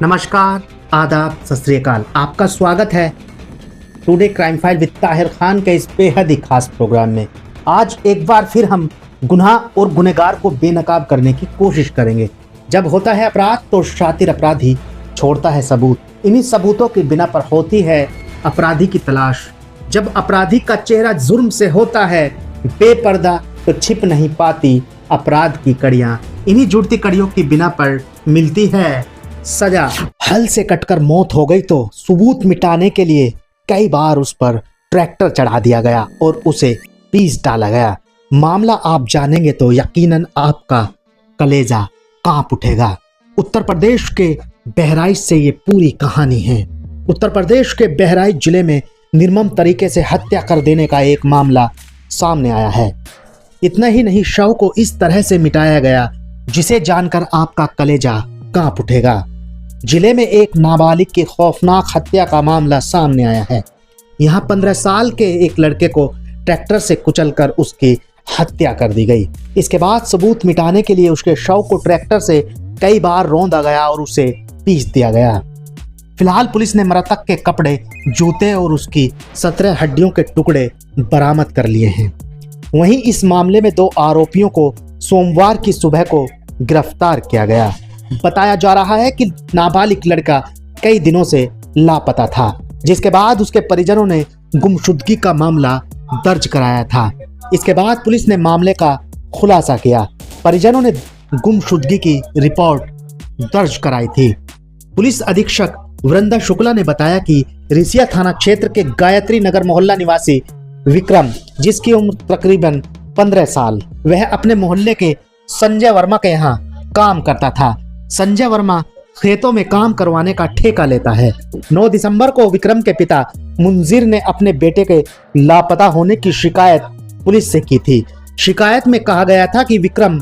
नमस्कार, आदाब, सत श्री अकाल। आपका स्वागत है today crime file with Tahir Khan के इस बेहद ही खास प्रोग्राम में। आज एक बार फिर हम गुनाह और गुनहगार को बेनकाब करने की कोशिश करेंगे। जब होता है अपराध तो शातिर अपराधी छोड़ता है सबूत। इन्हीं सबूतों के बिना पर होती है अपराधी की तलाश। जब अपराधी का चेहरा जुर्म से होता है बेपर्दा तो छिप नहीं पाती अपराध की कड़ियां। इन्हीं जुड़ती कड़ियों की बिना पर मिलती है सजा। हल से कटकर मौत हो गई तो सबूत मिटाने के लिए कई बार उस पर ट्रैक्टर चढ़ा दिया गया और उसे पीस डाला गया। मामला आप जानेंगे तो यकीनन आपका कलेजा कांप उठेगा। उत्तर प्रदेश के बहराइच से ये पूरी कहानी है। उत्तर प्रदेश के बहराइच जिले में निर्मम तरीके से हत्या कर देने का एक मामला सामने आया है। इतना ही नहीं, शव को इस तरह से मिटाया गया जिसे जानकर आपका कलेजा कांप उठेगा। जिले में एक नाबालिग की खौफनाक हत्या का मामला सामने आया है। यहाँ 15 साल के एक लड़के को ट्रैक्टर से कुचलकर उसकी हत्या कर दी गई। इसके बाद सबूत मिटाने के लिए उसके शव को ट्रैक्टर से कई बार रौंदा गया और उसे पीस दिया गया। फिलहाल पुलिस ने मृतक के कपड़े, जूते और उसकी 17 हड्डियों के टुकड़े बरामद कर लिए हैं। वहीं इस मामले में 2 आरोपियों को सोमवार की सुबह को गिरफ्तार किया गया। बताया जा रहा है कि नाबालिग लड़का कई दिनों से लापता था, जिसके बाद उसके परिजनों ने गुमशुदगी का मामला दर्ज कराया था। इसके बाद पुलिस ने मामले का खुलासा किया। परिजनों ने गुमशुदगी की रिपोर्ट दर्ज कराई थी। पुलिस अधीक्षक वृंदा शुक्ला ने बताया कि रिसिया थाना क्षेत्र के गायत्री नगर मोहल्ला निवासी विक्रम, जिसकी उम्र तकरीबन 15 साल, वह अपने मोहल्ले के संजय वर्मा के यहाँ काम करता था। संजय वर्मा खेतों में काम करवाने का ठेका लेता है। 9 दिसंबर को विक्रम के पिता मुंजिर ने अपने बेटे के लापता होने की शिकायत पुलिस से की थी। शिकायत में कहा गया था कि विक्रम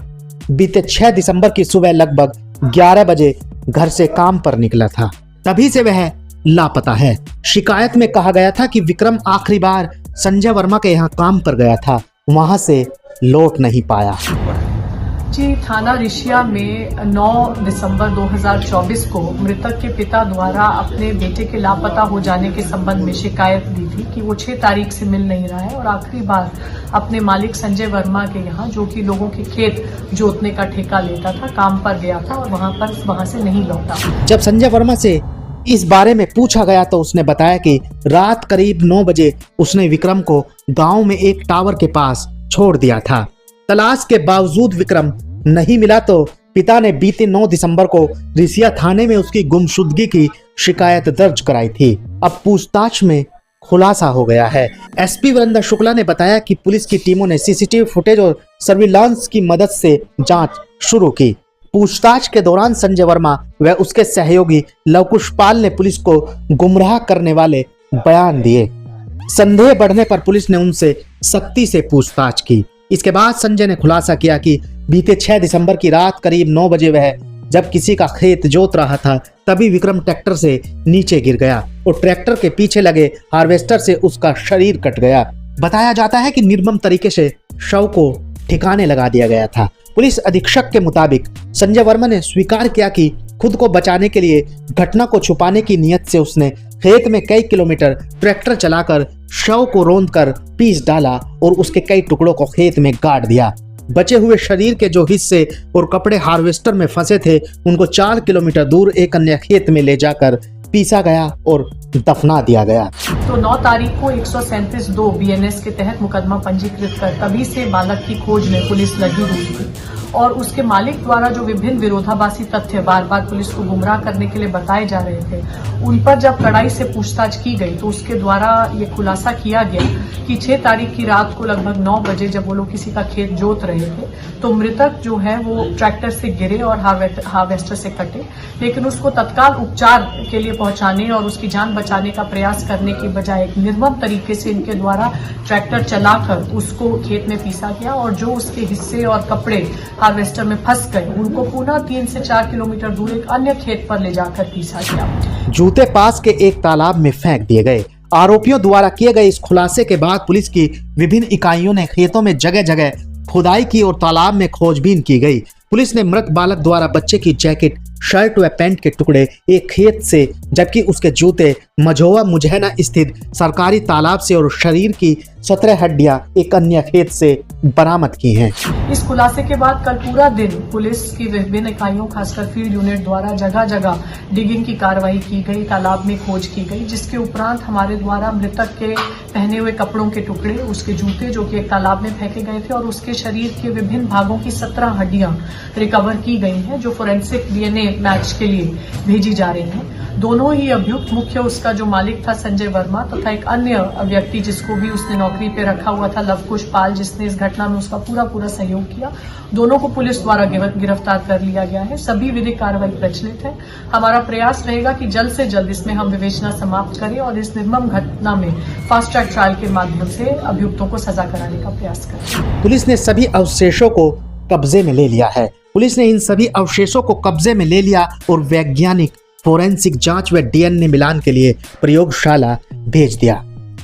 बीते 6 दिसंबर की सुबह लगभग 11 बजे घर से काम पर निकला था, तभी से वह लापता है। शिकायत में कहा गया था कि विक्रम आखिरी बार संजय वर्मा के यहाँ काम पर गया था, वहां से लौट नहीं पाया। जी, थाना रिशिया में 9 दिसंबर 2024 को मृतक के पिता द्वारा अपने बेटे के लापता हो जाने के संबंध में शिकायत दी थी कि वो 6 तारीख से मिल नहीं रहा है और आखिरी बार अपने मालिक संजय वर्मा के यहाँ, जो कि लोगों के खेत जोतने का ठेका लेता था, काम पर गया था और वहां से नहीं लौटा। जब संजय वर्मा से इस बारे में पूछा गया तो उसने बताया कि रात करीब 9 बजे उसने विक्रम को गाँव में एक टावर के पास छोड़ दिया था। तलाश के बावजूद विक्रम नहीं मिला तो पिता ने बीते 9 दिसंबर को रिसिया थाने में उसकी गुमशुदगी की शिकायत दर्ज कराई थी। अब पूछताछ में खुलासा हो गया है। एसपी वृंदा शुक्ला ने बताया कि पुलिस की टीमों ने सीसीटीवी फुटेज और सर्विलांस की मदद से जांच शुरू की। पूछताछ के दौरान संजय वर्मा व उसके सहयोगी लवकुश पाल ने पुलिस को गुमराह करने वाले बयान दिए। संदेह बढ़ने पर पुलिस ने उनसे सख्ती से पूछताछ की। इसके बाद संजय ने खुलासा किया कि बीते 6 दिसंबर की रात करीब 9 बजे वह जब किसी का खेत जोत रहा था, तभी विक्रम ट्रैक्टर से नीचे गिर गया और ट्रैक्टर के पीछे लगे हार्वेस्टर से उसका शरीर कट गया। बताया जाता है कि निर्मम तरीके से शव को ठिकाने लगा दिया गया था। पुलिस अधीक्षक के मुताबिक संजय वर्मा ने स्वीकार किया कि खुद को बचाने के लिए घटना को छुपाने की नीयत से उसने खेत में कई किलोमीटर ट्रैक्टर चलाकर शव को रौंदकर पीस डाला और उसके कई टुकड़ों को खेत में गाड़ दिया। बचे हुए शरीर के जो हिस्से और कपड़े हार्वेस्टर में फंसे थे, उनको 4 किलोमीटर दूर एक अन्य खेत में ले जाकर पीसा गया और दफना दिया गया। तो 9 तारीख को 137(2) BNS के तहत मुकदमा पंजीकृत कर तभी से बालक की खोज में पुलिस लगी हुई थी और उसके मालिक द्वारा जो विभिन्न विरोधाभासी तथ्य बार बार पुलिस को गुमराह करने के लिए बताए जा रहे थे, उन पर जब कड़ाई से पूछताछ की गई तो उसके द्वारा ये खुलासा किया गया कि 6 तारीख की रात को लगभग 9 बजे जब वो लोग किसी का खेत जोत रहे थे तो मृतक जो है वो ट्रैक्टर से गिरे और हार्वेस्टर से कटे, लेकिन उसको तत्काल उपचार के लिए पहुंचाने और उसकी जान बचाने का प्रयास करने की बजाय एक निर्मम तरीके से इनके द्वारा ट्रैक्टर चलाकर उसको खेत में पीसा गया और जो उसके हिस्से और कपड़े हार्वेस्टर में फंस गए उनको पुनः 3 से 4 किलोमीटर दूर एक अन्य खेत पर ले जाकर पीसा गया। जूते पास के एक तालाब में फेंक दिए गए। आरोपियों द्वारा किए गए इस खुलासे के बाद पुलिस की विभिन्न इकाइयों ने खेतों में जगह जगह खुदाई की और तालाब में खोजबीन की गई। पुलिस ने मृत बालक द्वारा बच्चे की जैकेट, शर्ट व पैंट के टुकड़े एक खेत से जबकि उसके जूते मझोवा मुजैना स्थित सरकारी तालाब से और शरीर की 17 हड्डियां एक अन्य खेत से बरामद की हैं। इस खुलासे के बाद कल पूरा दिन पुलिस की विभिन्न इकाइयों खासकर फील्ड यूनिट द्वारा जगह जगह डिगिंग की कार्रवाई की गई, तालाब में खोज की गई, जिसके उपरांत हमारे द्वारा मृतक के पहने हुए कपड़ों के टुकड़े, उसके जूते जो कि एक तालाब में फेंके गए थे और उसके शरीर के विभिन्न भागों की 17 हड्डियां रिकवर की गई हैं, जो फोरेंसिक डीएनए मैच के लिए भेजी जा रही हैं। दोनों ही अभियुक्त, मुख्य उसका जो मालिक था संजय वर्मा तथा एक अन्य व्यक्ति जिसको भी उसने नौकरी पे रखा हुआ था लवकुश पाल, जिसने इस घटना में उसका पूरा सहयोग किया, दोनों को पुलिस द्वारा गिरफ्तार कर लिया गया है। सभी विधिक कार्रवाई प्रचलित है। हमारा प्रयास रहेगा कि जल्द से जल्द इसमें हम विवेचना समाप्त करें और इस निर्मम घटना में फास्ट ट्रैक ट्रायल के माध्यम से अभियुक्तों को सजा कराने का प्रयास करें। पुलिस ने सभी अवशेषों को कब्जे में ले लिया है। पुलिस ने इन सभी अवशेषों को कब्जे में ले लिया और वैज्ञानिक फोरेंसिक जांच व डीएनए मिलान के लिए प्रयोगशाला भेज दिया।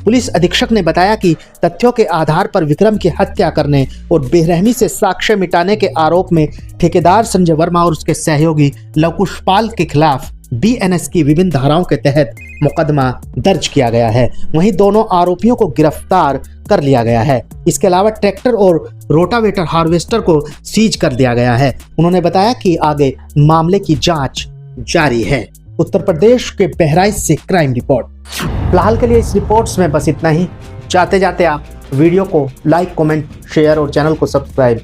पुलिस अधीक्षक ने बताया कि तथ्यों के आधार पर विक्रम की हत्या करने और बेरहमी से साक्ष्य मिटाने के आरोप में ठेकेदार संजय वर्मा और उसके सहयोगी लवकुश पाल के खिलाफ बीएनएस की विभिन्न धाराओं के तहत मुकदमा दर्ज किया गया है। वहीं दोनों आरोपियों को गिरफ्तार कर लिया गया है। इसके अलावा ट्रैक्टर और रोटावेटर हार्वेस्टर को सीज कर दिया गया है। उन्होंने बताया कि आगे मामले की जांच जारी है। उत्तर प्रदेश के बहराइच से क्राइम रिपोर्ट। फिलहाल के लिए इस रिपोर्ट्स में बस इतना ही। जाते जाते आप वीडियो को लाइक, कमेंट, शेयर और चैनल को सब्सक्राइब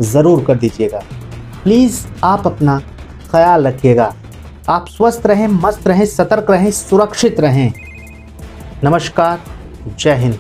ज़रूर कर दीजिएगा। प्लीज़ आप अपना ख्याल रखिएगा। आप स्वस्थ रहें, मस्त रहें, सतर्क रहें, सुरक्षित रहें। नमस्कार, जय हिंद।